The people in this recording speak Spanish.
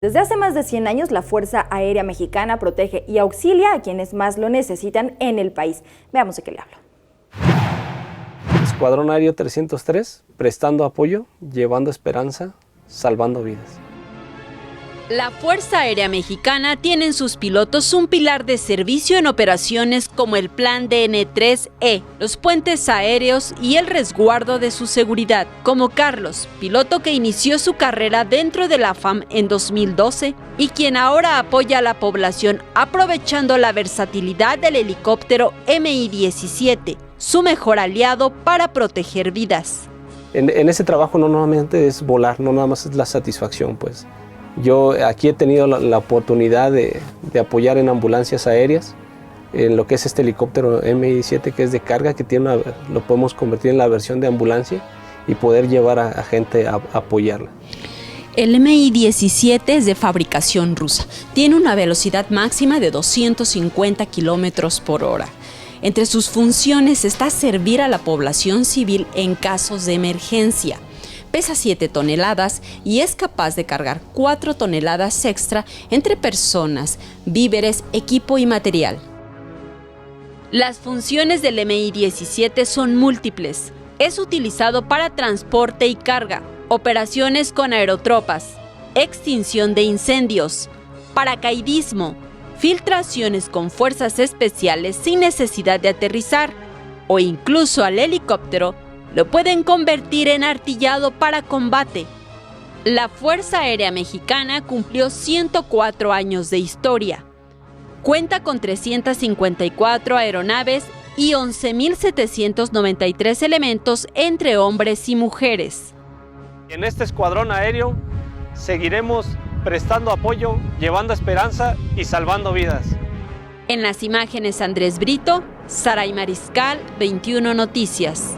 Desde hace más de 100 años, la Fuerza Aérea Mexicana protege y auxilia a quienes más lo necesitan en el país. Veamos de qué le hablo. Escuadrón Aéreo 303, prestando apoyo, llevando esperanza, salvando vidas. La Fuerza Aérea Mexicana tiene en sus pilotos un pilar de servicio en operaciones como el Plan DN3E, los puentes aéreos y el resguardo de su seguridad, como Carlos, piloto que inició su carrera dentro de la FAM en 2012 y quien ahora apoya a la población aprovechando la versatilidad del helicóptero Mi-17, su mejor aliado para proteger vidas. En ese trabajo no normalmente es volar, no nada más es la satisfacción, pues. Yo aquí he tenido la oportunidad de apoyar en ambulancias aéreas, en lo que es este helicóptero Mi-17 que es de carga, que lo podemos convertir en la versión de ambulancia y poder llevar a gente a apoyarla. El Mi-17 es de fabricación rusa, tiene una velocidad máxima de 250 kilómetros por hora. Entre sus funciones está servir a la población civil en casos de emergencia. Pesa 7 toneladas y es capaz de cargar 4 toneladas extra entre personas, víveres, equipo y material. Las funciones del Mi-17 son múltiples. Es utilizado para transporte y carga, operaciones con aerotropas, extinción de incendios, paracaidismo, filtraciones con fuerzas especiales sin necesidad de aterrizar, o incluso al helicóptero lo pueden convertir en artillado para combate. La Fuerza Aérea Mexicana cumplió 104 años de historia. Cuenta con 354 aeronaves y 11.793 elementos entre hombres y mujeres. En este escuadrón aéreo seguiremos prestando apoyo, llevando esperanza y salvando vidas. En las imágenes Andrés Brito, Saray Mariscal, 21 Noticias.